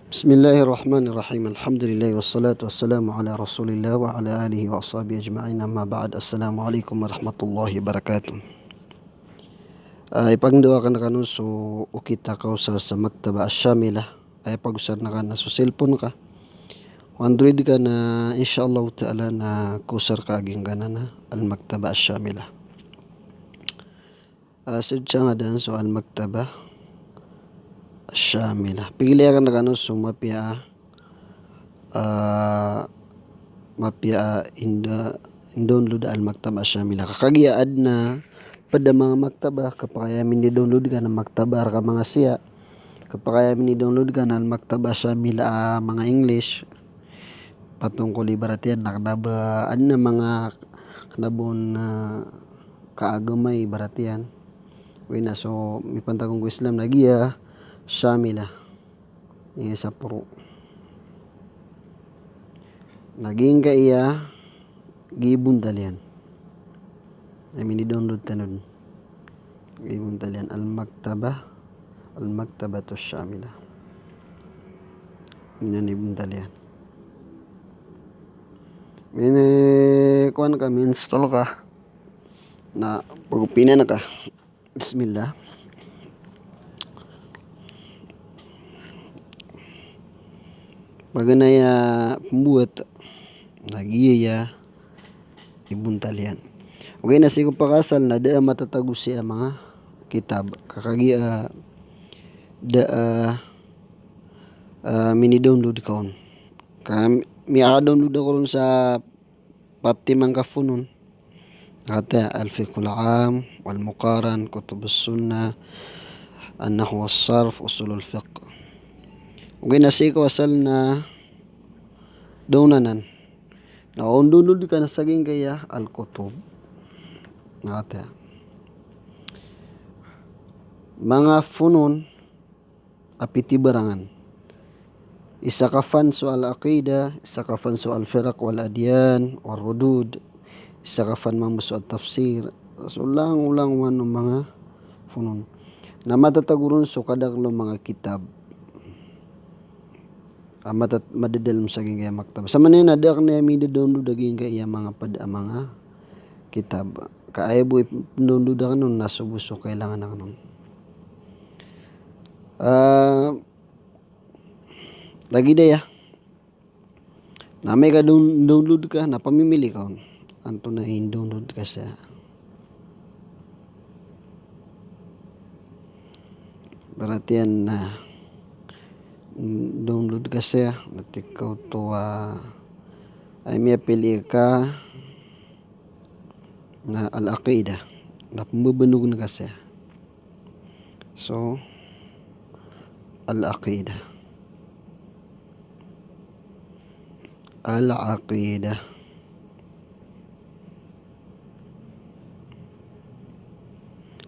Bismillahirrahmanirrahim. Alhamdulillah wassalatu wassalamu ala Rasulillah wa ala alihi wa ashabihi ajma'in. Amma ba'd. Assalamualaikum warahmatullahi wabarakatuh. Ipangduwa ka na kanu so ukita ka usar sa maktaba asyamila. Ay pag-usar na ka na so cellphone ka. Android ka na insyaallah ta'ala na kusar ka aging gana na al-maktaba asyamila. Sadya nga dan so al-maktaba asyamila. Pilihan ka na kanu so mapia in-download al-maktaba asyamila. Kakagiyaad na pada mga maktaba kapag min download ka ng maktaba ka mga siya. Kapag min download ka ng maktaba asyamila mga English patungkol ibarat yan nakadaba na mga kanabon na kaagamay ibarat yan. Wina so may pantagong ko Islam nagiya syamila. Yung sa puro. Naging ka iya gibundalian. Ay mini-download tanod. Gibundalian al-maktaba to syamila. Minanibundalian. Kuan ka install ka na pagupina na ka. Bismillah. Paganaya pembuat nagiya ibuntalian. Okay na sigo pakasal na da matatago siya mga kitab. Kakagiya mini-download kaon. Mi download ako ron sa patimang kafunon. Kata al-fiqhul am wal muqaran kutubus sunnah an-nahwu was-sarf usulul fiqh. Okay na sigo asal na downanan. Na download ka na saging kaya al-kutub. Kata mga funon apiti barangan. Isa ka fan so al-aqida, isa ka fan so al-firaq wal adyan wal rudud, isa ka fan mamuso at-tafsir. So ulang man ng mga funon na matataguron so kadaglo mga kitab. Madadalom sa gingay maktaba. Sa manin ada na mi download daging kay mga mga kitab. Kaay boy download ka nun nasubuso kailangan na nun. Lagi daya. Na may ka download ka na pamimili ka. Anto na in-download ka siya. Berarti na download ka siya. Natikaw to ay may pili ka na al-aqida. Na pumubunog na ka siya. So, al-aqida. Al-aqida.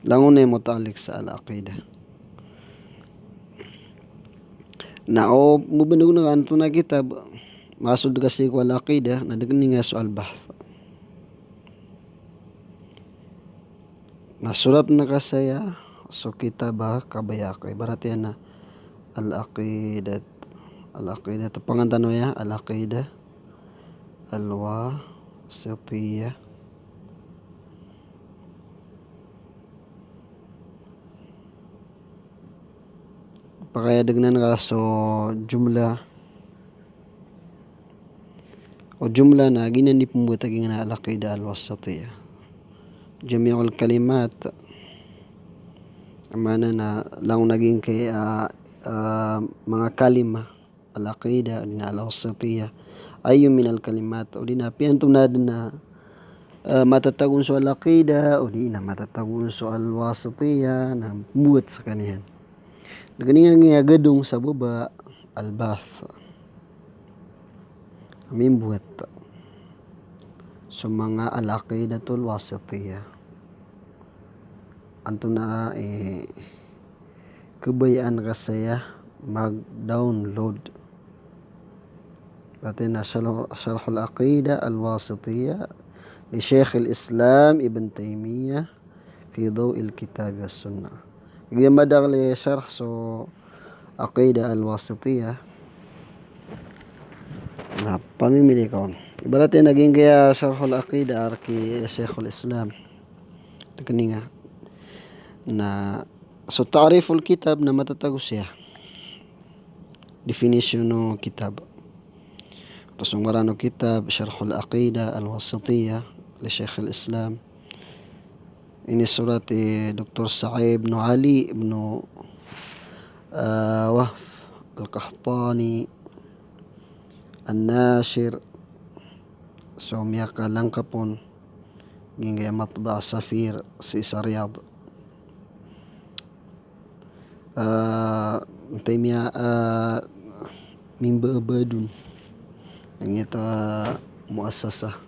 Langon na yung mutalik sa al-aqida. Na mubunog na kanto na kitab. Masud kasi ko al-aqida. Nadagani nga so al-bahth. Nasulat na kasaya so kitab kabayakay. Barati na al-aqidat. Al-aqidat. Pangantano ya al-aqidah al-wasitiyah. Pakaya dagnan ka so jumla na ginani pumbuta na al-aqidah al-wasitiyah. Jami'ul kalimat mana na lang naging kay mga kalima al-aqidah na al-wasitiyah ayu min al-kalimat o di na piantunad na matatagun so al-aqidah o di na matatagun so al-wasitiyah na buat sa kaniyan. Naganingan nga gadong sa baba al-bath amin buat so mga al-aqidatul wasitiyah anto na kabayaan kasaya mag-download pati na syarh al-aqidah al-wasitiyah li Syekh al-Islam Ibn Taymiyyah fi Daw'il Kitab was Sunnah. Gaya madang li syarh so aqidah al-wasitiyah na pamimili ko. Ibarat naging kaya Syarhul Aqida arki Sheikhul Islam. Kani nga na so ta'riful kitab na matatago siya. Definition no kitab. Tapos ang marano kitab Syarhul Aqida Al-Wasitiyah li Sheikhul Islam. Ini surat Dr. Sa'ib ibn Ali ibn Wahf Al-Qahtani An-Nashir. So miyaka lang kapon ginga matba Safir si Riyadh. Taimiya min babadun ang ito muassasa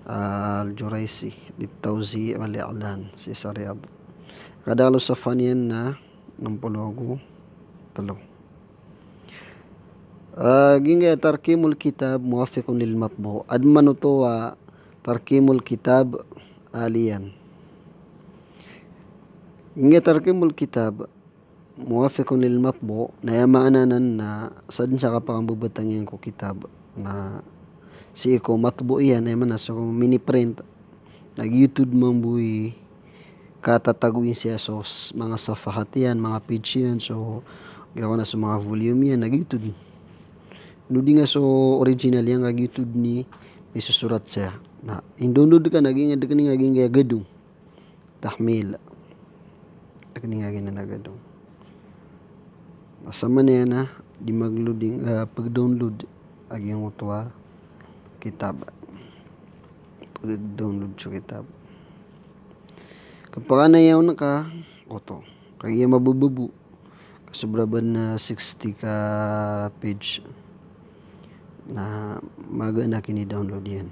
Al-Juraisi Ditawzi Wal-I'lan si Riyadh. Kadalo sa fanian na ng pulugo talo. Ginga tarkimul kitab muwafiqun lil matbu. Admanu to tarkimul kitab aliyan. Ginga tarkimul kitab muwafiqun lil matbu na yamaananan na sadin sa kapang bubatangin ko kitab na si ko matbu iyan ay manas so mini print nag YouTube mambuhi katataguin siya so mga safahat yan, mga page yan, so gawa na sa mga volume yan nag YouTube. Nudi nga so original yang ag YouTube ni may susurat siya na indundud ka naging kaya gadong tahmil naging na gadong asama na yan di magloading pag-download ag yung utwa kitab pag-download sa kitab kapag anayaw na ka oto kaya mabububu kasubraban na 60 ka page na maga na kini-download yan.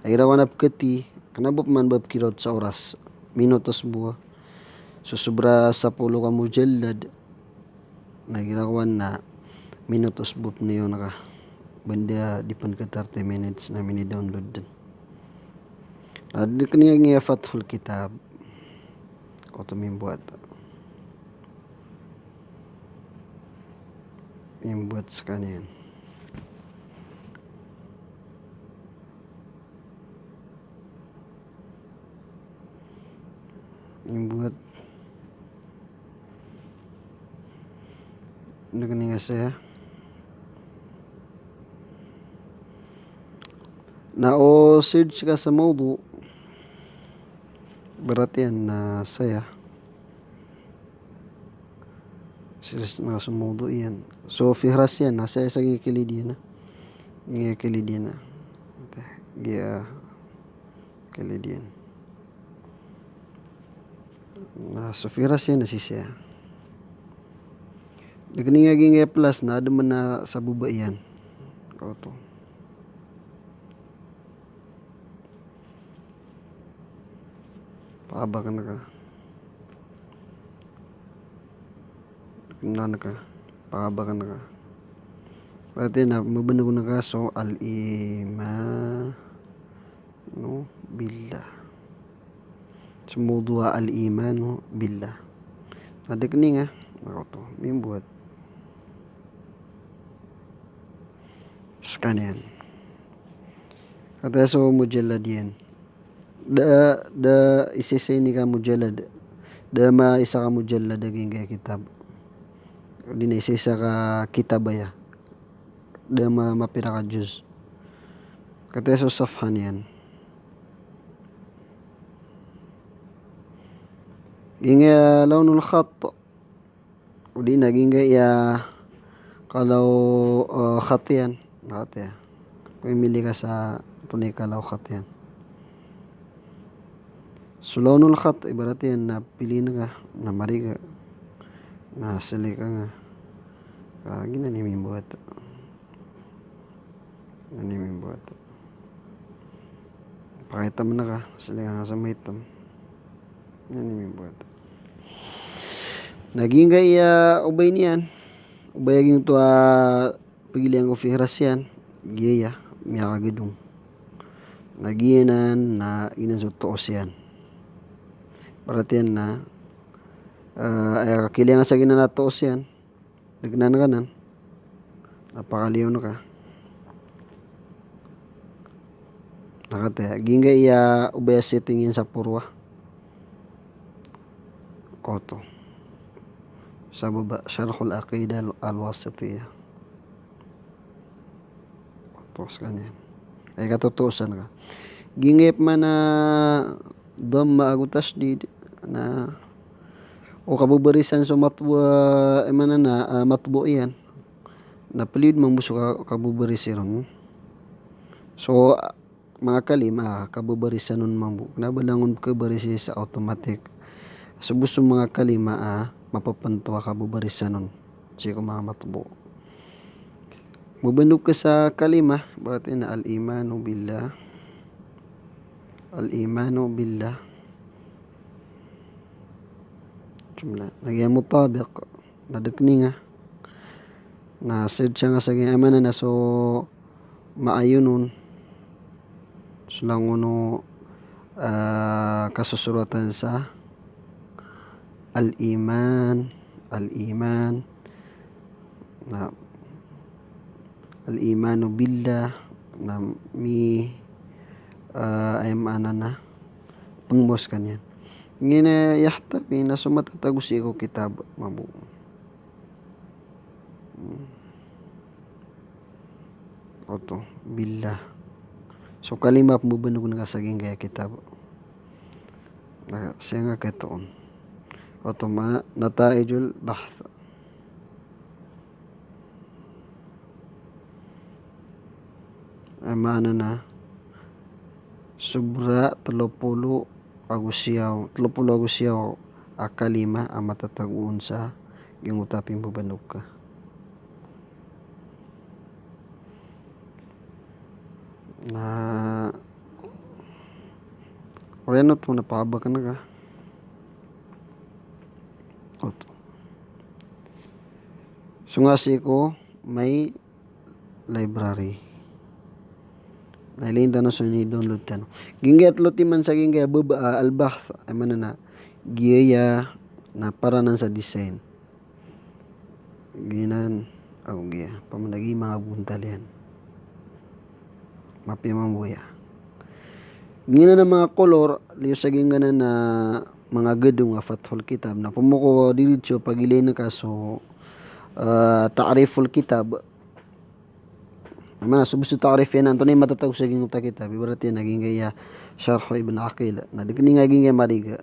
Ay rawan apkati, kanabop man bab kirot sa oras, minutos buwa. So sobra sa 10 ka mujallad, nagirawan na minutos bup na yun naka. Banda di pan ka 30 minutes na mini-download din. Di kaniya nga Fathul Kitab. O tumimbuat. Imbuat sa kaniyan. Imbuat ano nga saya na o search ka sa mawdu berat yan na saya search na sa mawdu yan so fihras yan na saya sa gikilid yan gaya kilid yan na so fihras yan na siya nagning plus na adaman na sa buba yan kauto paabakan na ka paabakan na ka pati na mabanag na ka so al-iman no billah sumudwa al-iman billah adik ni nga ako to mimbuat sekalian kata so mujallad yan da isisay ni ka mujallad da ma isa ka mujallad aging kaya kitab di na isa ka kitab ya da mapira ka juz kata so safhan yan ginga launul khat udi na ginga ya kalau khat yan khat ya pumili ka sa tunay kalau khat yan so launul khat ibarat yan na pili na ka na mari ka na sili ka nga ginanimimbuhat pakita mo na ka sili ka nga sa maitam ginanimimbuhat naging gaya ubay niyan ubay aging to pagilihan ko fihras yan gaya miya kagidong nagiyanan na ginanso toos yan paratiyan na kilihan sa ginanatoos yan nagnan ka nan napakaliw na ka nakataya ginga iya ubaya settingin sa purwa koto sa baba syarhul aqidah al-wasitiyah tapos kanya ay katutusan ka gingip man na dhamma agu tasdid na o kabubarisan so matwa emana na matbu yan napilid man buso kabubarisiron so mga kalima kabubarisan nun mambu nabalangon kabarisi sa automatic so buso mga kalima mapapantuwa kabubarisan nun siko mga matbu mabandog ka sa kalima berarti na al-imanu billah jumlah nagyan mutabiq nadekni nga na said siya nga sa amana na so maayunon sulangono kasusuratan sa al-iman na al-imanu billah na mi ay maana na pangmos kanyan ngina yahtabi na sumatatagusi ko kitab mabu oto billah so kalima pumubanog na kasaging kaya kitab siya nga ketoon oto nataijul bahth ay maana na sobra 30 agusiyaw kalima ang matataguon sa gingutaping bubanog ka na renot mo napakaba ka na ka oto sungasi ko may library nailinta na sa ni download tano gingyat lotiman sa ginggaya baba al-bahth ay man na giyaya na paranan sa design ginan giya pamanagi mga buntal yan mapimambuya gina na mga kolor liyo sa ginggana na mga gadong fathul kitab na pumuko diritso pagilay na kaso ta'riful kitab mana subusu ta'rif yan anto na matatag sa gingung ta kitab ibarat yan naging gaya syarh ibn aqil na dikini nga ginggaya mariga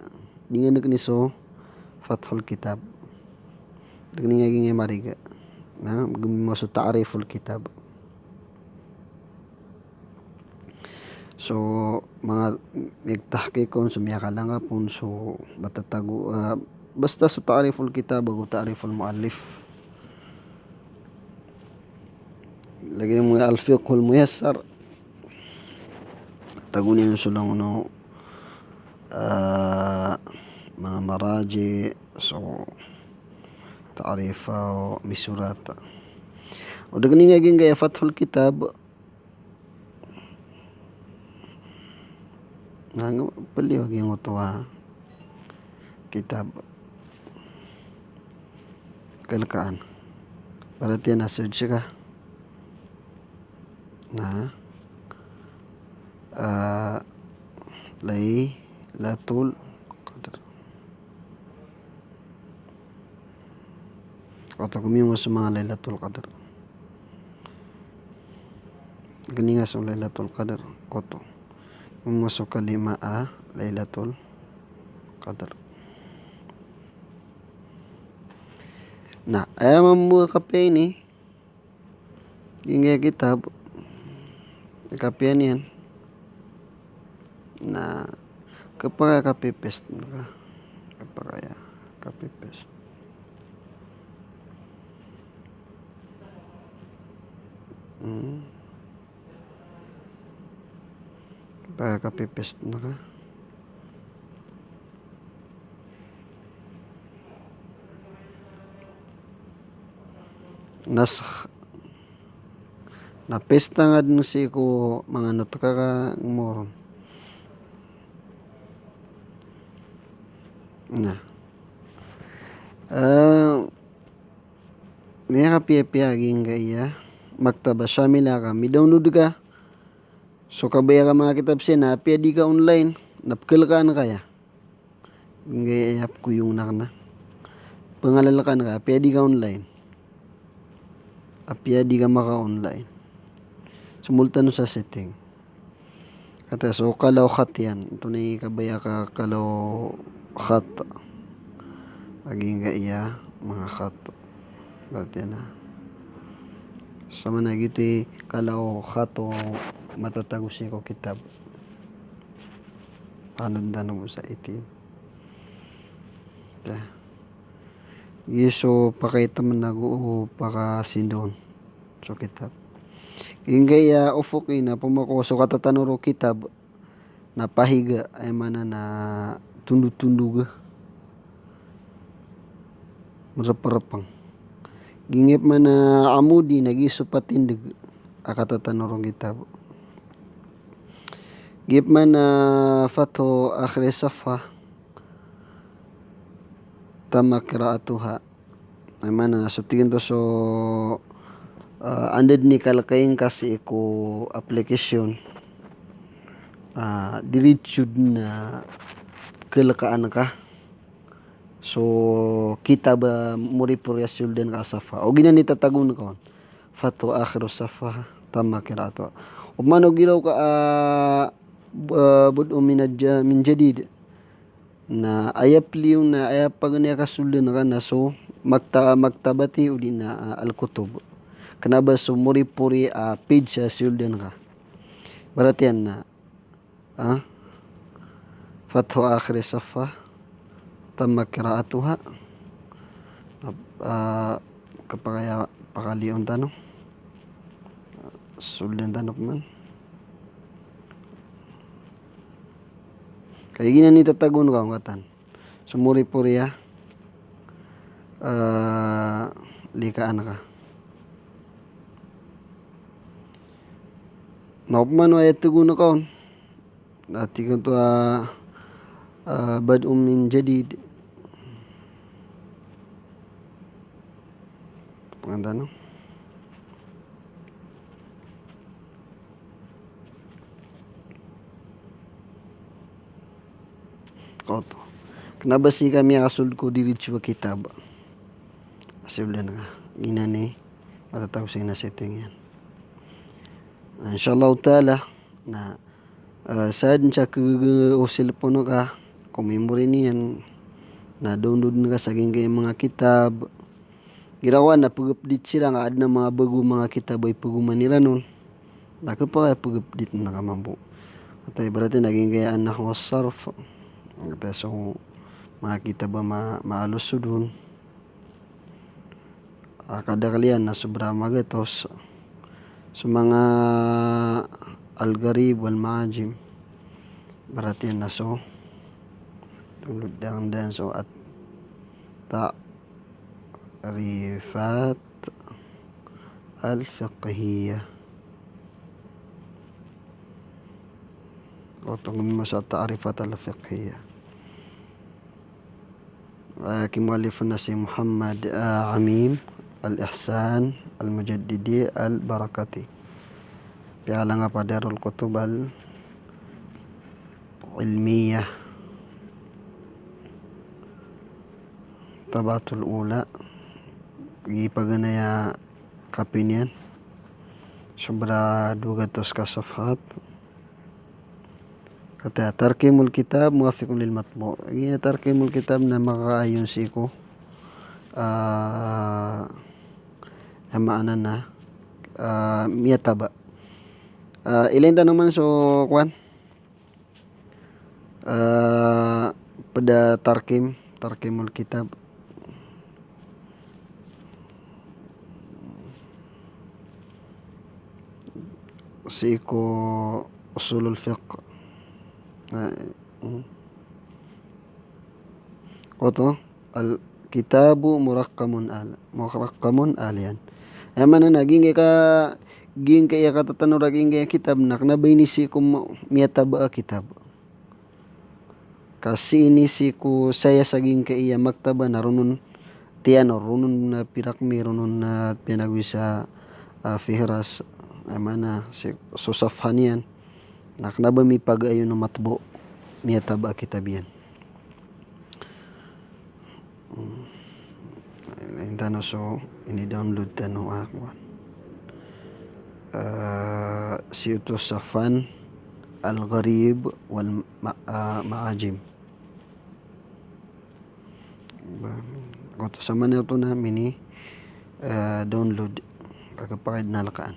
di nga nagni so fathul kitab dikini nga ginggaya mariga na gumimaso ta'riful kitab so mga nagtahkikon sumiyaka lang pun so matatago basta so ta'riful kitab o ta'riful muallif lagi mo al-fiqhul muyassar tagunin so lang mga maraji so ta'rifa o misurata o dagani nga gaya fathul kitab nga paliw yung utuwa kitab kalakaan para tiyan na search ka na Laylatul Qadr o kumimo sa mga Laylatul Qadr gani nga sa Laylatul Qadr koto umusok kalima Laylatul Qadr na ayaw mo kape ni ginggaya kitab kapian yan na kapag kapipest na kapag kapipest kapag kapipest na ka na pesta nga din si ko mga natakaka moron na may kapiya-piyaging gaya maktaba syamila ka mi download ka So kabaya ka mga kitab siya na pia di ka online napkal ka na kaya ngay ayap ko yung nakna pangalalakan ka pia di ka online apia di ka maka online sumultan no sa setting kata so kalaw khat yan ito na kabaya ka kalaw khat maging ka iya mga khat berarti na sama na gitu kalau khato matatagus ko kitab panundan mo sa itim ta Yeso pakita man nagu paka sindon so kitab ingaya ufok ina pumako so katatanuro kitab na pahiga ay mana na tundu-tundu ga marapang gingip man na amudi nagiso patindig akatatanuro kitab gip man na fato akhir safa tama qiraatuha ay mana so tingin to so andad ni kalakayin kasi ko application diritsud na kalakaan ka so kita ba muri puryasul din ka safa o ginan itatagon ko fato akhiru safa tama qiraatuha umano gilaw ka bud min jadid na ayap liw na ayap pag niya kasulun ka na so magtabati uli na al-kutub kanaba so muri-puri page sa sulun ka berarti yan na fathu akhir safa tamma qiraatuha kapagaya pakalion tanong sulun tanong man kaya ginan ni tatagon ka ngatan sumuri puriya likaan ka naupman wa tugon ka dati ko to bad min jadid panganda no koto kenapa sih kami asul ko diri coba kitab asul dan ina ni matatag sa ina setting yan insyaallah taala na sad siya o cellphone ka kung memory niyan na download na ka saging kay mga kitab girawa na pag-update sila nga ad na mga bago mga kitab ay paguman nila nun naka pa pag-update na kamampo at ay berarti naging kaya anak ko sarf so makita ba maalos doon kada kalian na sobra magatos sa mga algarib wal majim berarti na so tulad dan so at ta'rifat al-fiqhiyah o tunggu sa ta'rifat al-fiqhiyah كمؤلف الناس محمد عميم الإحسان المجددي البركاتي بيعلن pada الكتب العلمية طبعة الأولى gipaganaya kapinian sobra 200 ka safhat kata tarkimul kitab muwafiqun lil matbu ini tarkimul kitab na makaayon si ko maana na miyataba ilain tanong man so kwan pada tarkimul kitab si ko usulul fiqh Oto al kitabu murakkamun alian mana naging ka ging kaya katatanong naging kaya kitab nak na bainisi ko miyataba kitab kasi inisi ko saya saging kaya maktaba na runun tiano runun na pirakmi runun na pinagwisa fihras mana si susafhanian Naknaba mi pag-ayo no matbo niya taba kitabian. Lain tano so ini-download tano ako. Siyuto Safan Al-Gharib wal Maajim. Kung sa man ito namin ni download kakapakid na lakaan.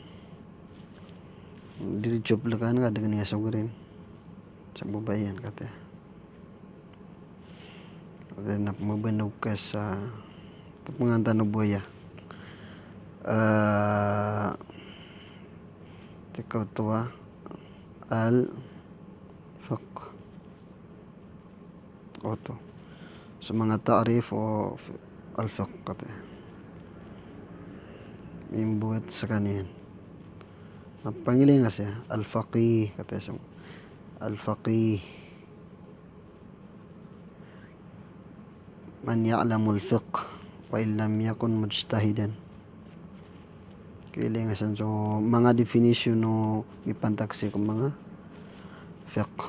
Diretso lakaan ka dagan nga sugurin sa babayan kata. Then mabanog ka sa pangantan no buya. Tikaw tuwa al-fiq oto sa mga ta'rif o al-fiq kata imbuhat sa kaniyan pangiling kasi al-faqih kata sa al-faqih man ya'lamul fiq wa illam yakun mujtahidan. Kilingasan so mga definition no ipantaksi ko mga fiqh.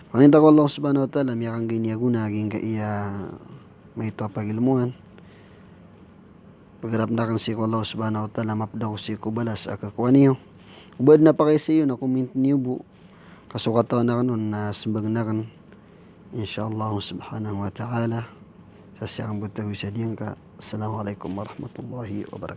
Paninta ko Allah subhanahu wa ta'ala miyakang giniaguna aging kaiya may ito pagilmuhan. Pagharap na kan si ko Allah subhanahu wa ta'ala mapdaw si ko balas akakuha niyo. Ubad na pa kayo sa iyo na comment niyo bu. Kasukataw na kanon na simbag na kan. Insyaallah subhanahu wa ta'ala. Sa siyang butawi sa diyan ka. Assalamualaikum warahmatullahi wabarakatuh.